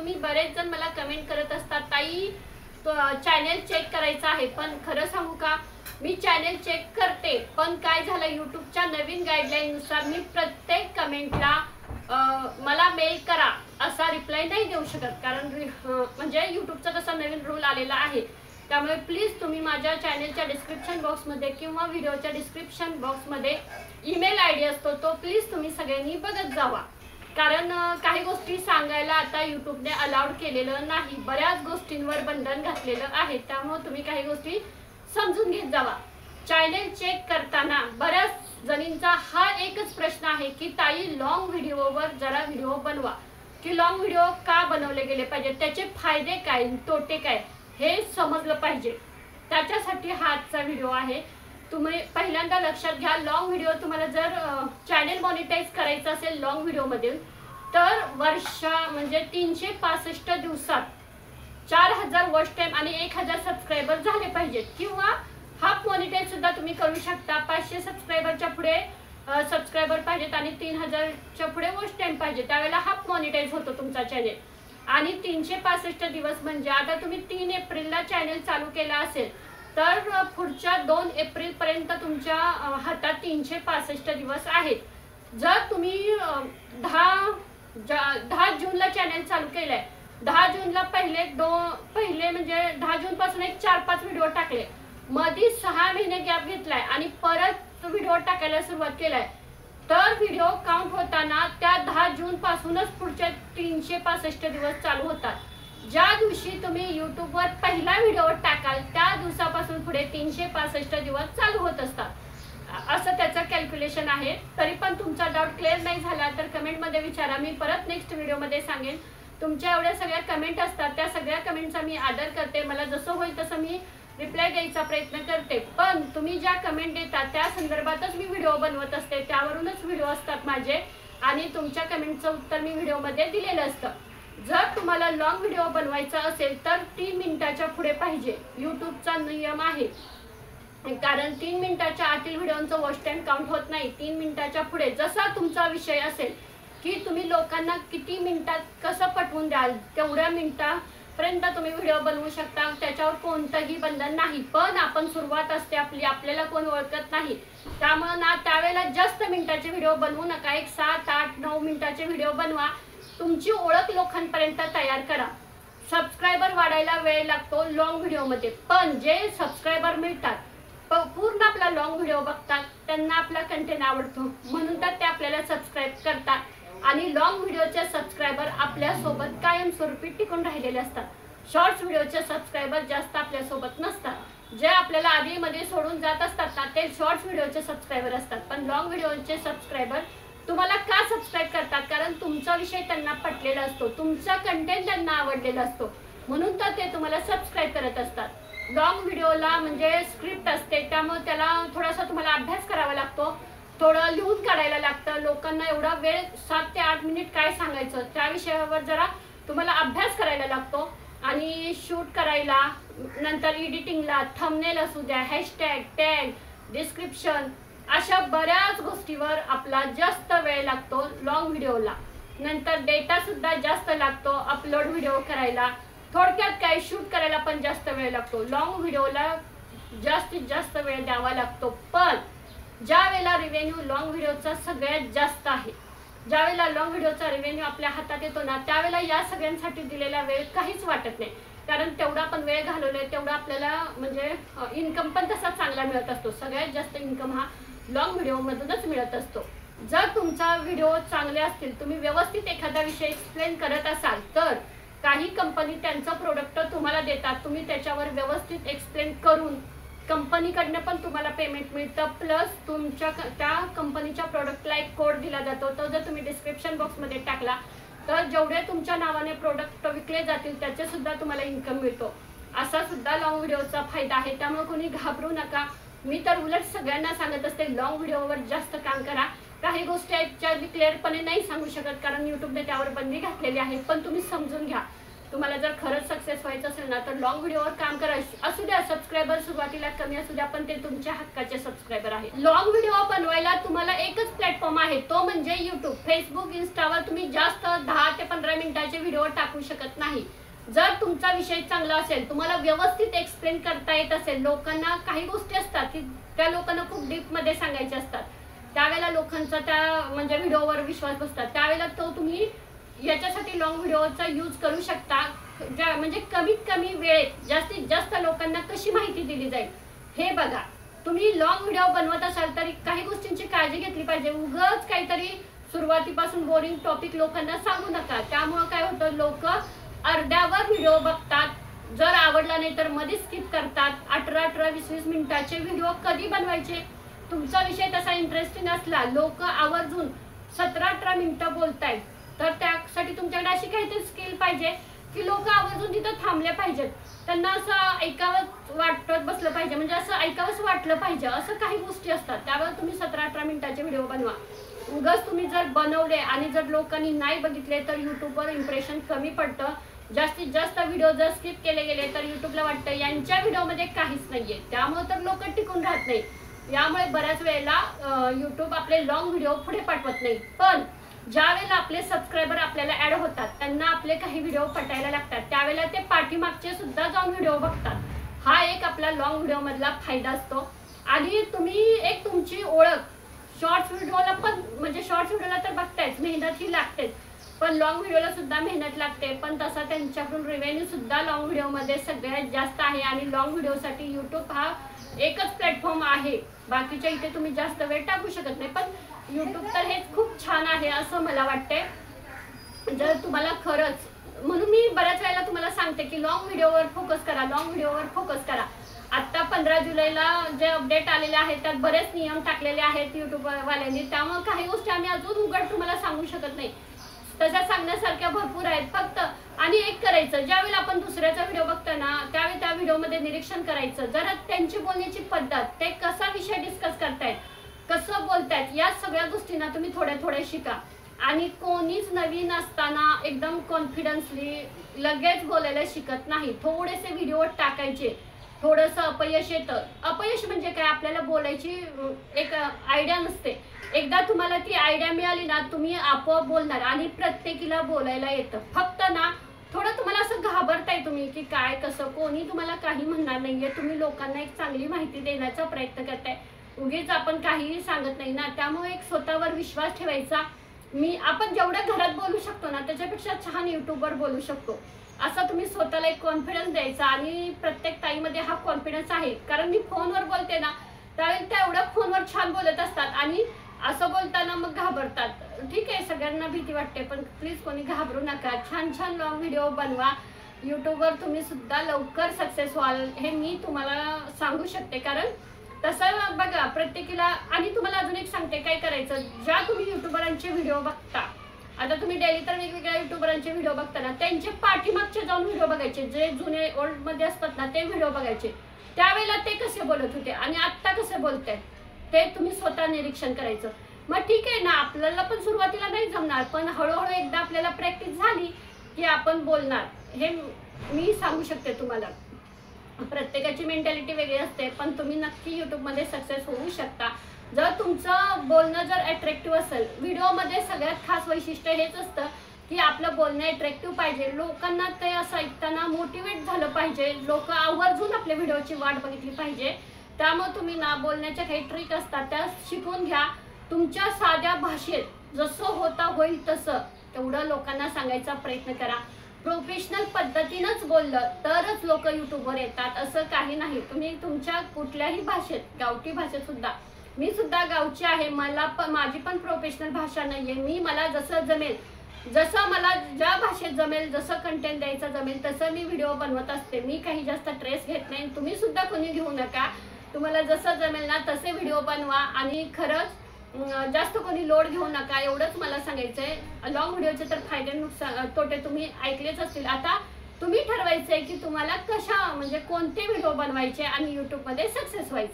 तुम्ही बरेच जण मला कमेंट करत असतात ताई चॅनल चेक करायचं आहे, पण खरं सांगू का मी चॅनल चेक करते, पण काय झालं यूट्यूबच्या नवीन गाईडलाईन नुसार मी प्रत्येक कमेंटला मला मेल करा असा रिप्लाय नाही देऊ शकत, कारण म्हणजे यूट्यूबचा तसा नवीन रूल आलेला आहे। त्यामुळे प्लीज तुम्ही माझ्या चॅनलच्या डिस्क्रिप्शन बॉक्समध्ये किंवा व्हिडिओच्या डिस्क्रिप्शन बॉक्समध्ये ईमेल आयडी असतो, तो प्लीज तुम्ही सगळ्यांनी बघत जावा, कारण काही गोष्टी सांगायला आता यूट्यूबने अलाउड केलेलं नाही, बऱ्याच गोष्टींवर बंधन घातलेलं आहे। त्यामुळे तुम्ही काही गोष्टी समजून घेत जावा। चॅनल चेक करताना बऱ्याच जणींचा हा एकच प्रश्न आहे की ताई लॉंग व्हिडिओवर जरा व्हिडिओ बनवा, की लॉंग व्हिडिओ का बनवले गेले पाहिजे, त्याचे फायदे काय तोटे काय हे समजलं पाहिजे, त्याच्यासाठी हा आजचा व्हिडिओ आहे। तुम्ही पहिल्यांदा लक्षात घ्या, लॉंग व्हिडिओ तुम्हाला जर चॅनल मॉनिटाईज करायचं असेल लॉंग व्हिडिओमध्ये तर म्हणजे 365 दिवसात 4000 वॉच टाइम आणि 1000 सबस्क्रायबर झाले पाहिजेत, किंवा हाफ मॉनिटाईज सुद्धा तुम्ही करू शकता। 500 सबस्क्रायबरच्या पुढे सबस्क्रायबर पाहिजेत आणि 3000च्या पुढे वॉच टाइम पाहिजे, त्यावेळेला हाफ मॉनिटाईज होतो तुमचा चॅनल। आणि 365 दिवस म्हणजे आता तुम्ही 3 एप्रिलला चॅनल चालू केला असेल तर पुढच्या 2 एप्रिल पर्यंत तुमच्या हातात 365 दिवस आहेत। जर तुम्ही 10 जूनला चॅनल चालू केलंय, 10 जूनला पहिले म्हणजे 10 जून पासून एक 4-5 व्हिडिओ टाकले, मध्ये 6 महिने गॅप घेतलाय आणि परत व्हिडिओ टाकायला सुरुवात केलाय, तर व्हिडिओ काउंट होताना त्या 10 जून पासूनच पुढचे 365 दिवस चालू होतात। ज्या दिवशी तुम्ही यूट्यूबवर पहिला व्हिडिओ टाकाल त्या दिवसापासून पुढे 365 दिवस चालू होत असतात, असं त्याचं कॅल्क्युलेशन आहे। तरी पण तुमचा डाऊट क्लिअर नाही झाला तर कमेंटमध्ये विचारा, मी परत नेक्स्ट व्हिडिओमध्ये सांगेन। तुमच्या एवढ्या सगळ्या कमेंट असतात, त्या सगळ्या कमेंटचा मी आदर करते, मला जसं होईल तसं मी रिप्लाय द्यायचा प्रयत्न करते, पण तुम्ही ज्या कमेंट देतात त्या संदर्भातच मी व्हिडिओ बनवत असते, त्यावरूनच व्हिडिओ असतात माझे आणि तुमच्या कमेंटचं उत्तर मी व्हिडिओमध्ये दिलेलं असतं। जर तुम्हाला लॉंग व्हिडिओ बनवायचा असेल तर 3 मिनिटाच्या पुढे पाहिजे, यूट्यूबचा नियम आहे, कारण 3 मिनिटाच्या आतील व्हिडिओचं वॉच टाइम काउंट होत नाही। 3 मिनिटाच्या पुढे जसा तुमचा विषय असेल की तुम्ही लोकांना किती मिनिटात कसं पटवून द्याल तेवढ्या मिनिटापर्यंत तुम्ही व्हिडिओ बनवू शकता, त्याच्यावर कोणतंही बंधन नाही। पण आपण सुरुवात असते आपली, आपल्याला कोण ओळखत नाही, त्यामुळे ना त्यावेळेला जास्त मिनिटाचे व्हिडिओ बनवू नका, एक 7, 8, 9 मिनिटाचे व्हिडिओ बनवा, तुमची ओळख लोकांपर्यंत तयार करा। सबस्क्रायबर वाढायला वेळ लागतो लॉंग व्हिडिओमध्ये, पण जे सबस्क्रायबर मिळतात पूर्ण आपला लॉंग व्हिडिओ बघतात त्यांना आपला कंटेंट आवडतो, म्हणून तर ते आपल्याला सबस्क्राईब करतात आणि लॉंग व्हिडिओचे सबस्क्रायबर आपल्यासोबत कायमस्वरूपी टिकून राहिलेले असतात। शॉर्ट्स व्हिडिओचे सबस्क्रायबर जास्त आपल्यासोबत नसतात, जे आपल्याला आधीमध्ये सोडून जात असतात ना ते शॉर्ट्स व्हिडिओचे सबस्क्रायबर असतात, पण लॉंग व्हिडिओचे सबस्क्रायबर तुम्हाला का सबस्क्राईब करतात, कारण तुमचा विषय त्यांना पटलेला असतो, तुमचा कंटेंट त्यांना आवडलेला असतो, म्हणून तर ते तुम्हाला सबस्क्राईब करत असतात। लॉंग व्हिडिओला म्हणजे स्क्रिप्ट असते, त्यामुळे त्याला थोडासा तुम्हाला अभ्यास करावा लागतो, थोडं लिहून काढायला लागतं, लोकांना एवढा वेळ 7 ते 8 मिनिट काय सांगायचं त्या विषयावर जरा तुम्हाला अभ्यास करायला लागतो आणि शूट करायला, नंतर एडिटिंगला, थंबनेल असू द्या, हॅशटॅग, टॅग, डिस्क्रिप्शन, अशा बऱ्याच गोष्टीवर आपला जास्त वेळ लागतो लॉंग व्हिडिओला। नंतर डेटा सुद्धा जास्त लागतो अपलोड व्हिडिओ करायला, थोडक्यात काय शूट करायला पण जास्त वेळ लागतो, लॉंग व्हिडिओला जास्तीत जास्त वेळ द्यावा लागतो। पण ज्या वेळेला रिव्हेन्यू लॉंग व्हिडिओचा सगळ्यात जास्त आहे, ज्या वेळेला लॉंग व्हिडिओचा रिव्हेन्यू आपल्या हातात येतो ना त्यावेळेला या सगळ्यांसाठी दिलेला वेळ काहीच वाटत नाही, कारण तेवढा पण वेळ घालवलाय तेवढा आपल्याला म्हणजे इन्कम पण तसा चांगला मिळत असतो। सगळ्यात जास्त इन्कम हा लॉंग व्हिडिओमधूनच मिळत असतो। जर तुमचा व्हिडिओ चांगले असतील, तुम्ही व्यवस्थित एखादा विषय एक्सप्लेन करत असाल तर काही कंपनी त्यांचं प्रोडक्ट तुम्हाला देतात, तुम्ही त्याच्यावर व्यवस्थित एक्सप्लेन करून कंपनीकडनं पण तुम्हाला पेमेंट मिळतं, प्लस तुमच्या त्या कंपनीच्या प्रोडक्टला एक कोड दिला जातो, तो जर तुम्ही डिस्क्रिप्शन बॉक्समध्ये टाकला तर जेवढे तुमच्या नावाने प्रोडक्ट विकले जातील त्याचे सुद्धा तुम्हाला इन्कम मिळतो, असा सुद्धा लॉंग व्हिडिओचा फायदा आहे। त्यामुळे कोणी घाबरू नका, मी तर उलट सगळ्यांना सांगत असते लॉंग व्हिडिओवर जास्त काम करा। काही गोष्टी आहेत ज्या मी क्लिअरपणे नाही सांगू शकत कारण यूट्यूबने त्यावर बंदी घातलेली आहे, पण तुम्ही समजून घ्या तुम्हाला जर खरंच सक्सेस व्हायचं असेल ना तर लॉंग व्हिडिओवर काम करा. असू द्या सबस्क्रायबर सुरुवातीला कमी असू द्या, पण ते तुमच्या हक्काचे सबस्क्रायबर आहेत. लॉंग व्हिडिओ बनवायला तुम्हाला एकच प्लॅटफॉर्म आहे, तो म्हणजे युट्यूब. फेसबुक, इंस्टावर तुम्ही जास्त 10 ते 15 मिनिटाचे व्हिडिओ टाकू शकत नाही. जर तुमचा विषय चांगला असेल, तुम्हाला व्यवस्थित एक्सप्लेन करता येत असेल, लोकांना काही गोष्टी असतात की त्या लोकांना खूप डीप मध्ये सांगायचे असतात, त्यावेळेला लोकांचा त्या म्हणजे व्हिडिओवर विश्वास बसतात, त्यावेळेला तो तुम्ही याच्यासाठी लॉंग व्हिडिओचा यूज करू शकता. म्हणजे कमीत कमी वेळेत जास्तीत जास्त लोकांना कशी माहिती दिली जाईल हे बघा. तुम्ही लॉंग व्हिडिओ बनवत असाल तरी काही गोष्टींची काळजी घेतली पाहिजे. उगाच काहीतरी सुरुवातीपासून बोरिंग टॉपिक लोकांना सांगू नका. त्यामुळे काय होतं, लोक अर्ध्यावर व्हिडिओ बघतात, जर आवडला नाही तर मध्ये स्किप करतात. 18-18, 20-20 मिनिटाचे व्हिडिओ कधी बनवायचे? तुमचा विषय तसा इंटरेस्टिंग असला, लोक आवर्जून 17-18 मिनिटं बोलतायत, तर त्यासाठी तुमच्याकडे अशी काहीतरी स्किल पाहिजे की लोक आवर्जून तिथं थांबले पाहिजेत, त्यांना असं ऐकावं वाटत बसलं पाहिजे, म्हणजे असं ऐकावंच वाटलं पाहिजे. असं काही गोष्टी असतात, त्यावर तुम्ही 17-18 मिनिटाचे व्हिडिओ बनवा. उगाच तुम्ही जर बनवले आणि जर लोकांनी नाही बघितले तर युट्यूबवर इम्प्रेशन कमी पडतं. जास्तीत जास्त व्हिडिओ जर स्किप केले गेले तर युट्यूबला वाटतं यांच्या व्हिडिओमध्ये काहीच नाहीये, त्यामुळे तर लोक टिकून राहत नाही. यामुळे बऱ्याच वेळेला युट्यूब आपले लॉंग व्हिडिओ पुढे पाठवत नाही. पण ज्या वेळेला आपले सबस्क्रायबर आपल्याला ऍड होतात, त्यांना आपले काही व्हिडिओ पटायला लागतात, त्यावेळेला ते पाठीमागचे सुद्धा जाऊन व्हिडिओ बघतात. हा एक आपला लॉंग व्हिडिओ मधला फायदा असतो. आणि तुम्ही एक तुमची ओळख शॉर्ट्स व्हिडिओला पण, म्हणजे शॉर्ट्स व्हिडिओला तर बघतायच, मेहनत ही लागतेच, पण लॉंग व्हिडिओला सुद्धा मेहनत लागते. पण तसा त्यांच्याकडून रेव्हेन्यू सुद्धा लॉंग व्हिडिओमध्ये सगळ्यात जास्त आहे. आणि लॉंग व्हिडिओसाठी युट्यूब हा एकच प्लॅटफॉर्म आहे. बाकीच्या इथे तुम्ही जास्त वेळ टाकू शकत नाही, पण युट्यूब तर हे खूप छान आहे असं मला वाटते. जर तुम्हाला खरंच, म्हणून मी बऱ्याच वेळेला तुम्हाला सांगते की लॉंग व्हिडिओवर फोकस करा, लॉंग व्हिडिओवर फोकस करा. आता 15 जुलैला जे अपडेट आलेले आहेत त्यात बरेच नियम टाकलेले आहेत युट्यूब वाल्यांनी, त्यामुळे काही गोष्टी आम्ही अजून उघड तुम्हाला सांगू शकत नाही. तशा सांगण्यासारख्या भरपूर आहेत. फक्त आणि एक करायचं, ज्यावेळेला आपण दुसऱ्याचा व्हिडिओ बघतो ना त्यावेळी त्या व्हिडिओमध्ये निरीक्षण करायचं, जरा त्यांची बोलण्याची पद्धत, ते कसा विषय डिस्कस करतायत, कसं बोलतायत, या सगळ्या गोष्टींना तुम्ही थोड्या थोड्या शिका. आणि कोणीच नवीन असताना एकदम कॉन्फिडन्सली लगेच बोलायला शिकत नाही. थोडेसे व्हिडिओ टाकायचे, थोडंसं अपयश येतं. अपयश म्हणजे काय, आपल्याला बोलायची एक आयडिया नसते. एकदा तुम्हाला ती आयडिया मिळाली ना, तुम्ही आपोआप बोलणार आणि प्रत्येकीला बोलायला येतं. फक्त ना थोडं तुम्हाला असं घाबरताय तुम्ही की काय कसं, कोणी तुम्हाला काही म्हणणार नाहीये, तुम्ही लोकांना एक चांगली माहिती देण्याचा प्रयत्न करताय, उगीच आपण काहीही सांगत नाही ना. त्यामुळे एक स्वतःवर विश्वास ठेवायचा. आपण जेवढं घरात बोलू शकतो ना त्याच्यापेक्षा छान युट्यूबवर बोलू शकतो, असं तुम्ही स्वतःला एक कॉन्फिडन्स द्यायचा. आणि प्रत्येक ताईमध्ये हा कॉन्फिडन्स आहे, कारण मी फोनवर बोलते ना त्यावेळी त्या एवढ्या फोनवर छान बोलत असतात आणि असं बोलताना मग घाबरतात. ठीक आहे, सगळ्यांना भीती वाटते, पण प्लीज कोणी घाबरू नका. छान छान लॉंग व्हिडिओ बनवा. युट्यूबवर तुम्ही सुद्धा लवकर सक्सेस व्हाल हे मी तुम्हाला सांगू शकते. कारण तसं बघा प्रत्येकीला. आणि तुम्हाला अजून एक सांगते काय करायचं, ज्या तुम्ही युट्यूबरांचे व्हिडिओ बघता, आता तुम्ही डेली तर वेगवेगळ्या युट्यूबरांचे व्हिडिओ बघता ना, त्यांचे पाठीमागचे जाऊन व्हिडिओ बघायचे, जे जुने ओल्ड मध्ये असतात ना ते व्हिडिओ बघायचे. त्यावेळेला ते कसे बोलत होते आणि आत्ता कसे बोलतायत ते तुम्ही स्वतः निरीक्षण करायचं. मग ठीक आहे ना, आपल्याला पण सुरुवातीला नाही जमणार, पण हळूहळू एकदा आपल्याला प्रॅक्टिस झाली की आपण बोलणार, हे मी सांगू शकते तुम्हाला. प्रत्येकाची मेंटॅलिटी वेगळी असते, पण तुम्ही नक्की युट्यूबमध्ये सक्सेस होऊ शकता जर तुमचं बोलणं जर अट्रॅक्टिव्ह असेल. व्हिडिओमध्ये सगळ्यात खास वैशिष्ट्य हेच असतं की आपलं बोलणं अट्रॅक्टिव्ह पाहिजे, लोकांना ते असं ऐकताना मोटिवेट झालं पाहिजे, लोक आवर्जून आपल्या व्हिडिओची वाट बघितली पाहिजे. त्यामुळे तुम्ही ना बोलण्याच्या काही ट्रिक असतात त्या शिकून घ्या. तुमच्या साध्या भाषेत जसं होता होईल तसं तेवढं लोकांना सांगायचा प्रयत्न करा. प्रोफेशनल पद्धतीनंच बोललं तरच लोक युट्यूबवर येतात असं काही नाही. तुम्ही तुमच्या कुठल्याही भाषेत, गावठी भाषेत सुद्धा, मी सुद्धा गावची आहे, मला पण माझी पण प्रोफेशनल भाषा नाहीये. मला जसं जमेल, जसं मला ज्या भाषेत जमेल, जसं कंटेंट द्यायचं जमेल तसं मी व्हिडिओ बनवत असते. मी काही जास्त ट्रेस घेत नाही. तुम्ही सुद्धा कोणी घेऊ नका. तुम्हाला जसं जमेल ना तसे व्हिडिओ बनवा आणि खरंच जास्त कोणी लोड घेऊ नका, एवढंच मला सांगायचंय. लॉंग व्हिडिओचे तर फायदे नुकसान तोटे तुम्ही ऐकलेच असतील. आता तुम्ही ठरवायचंय की तुम्हाला कशा म्हणजे कोणते व्हिडिओ बनवायचे आणि युट्यूबमध्ये सक्सेस व्हायचे.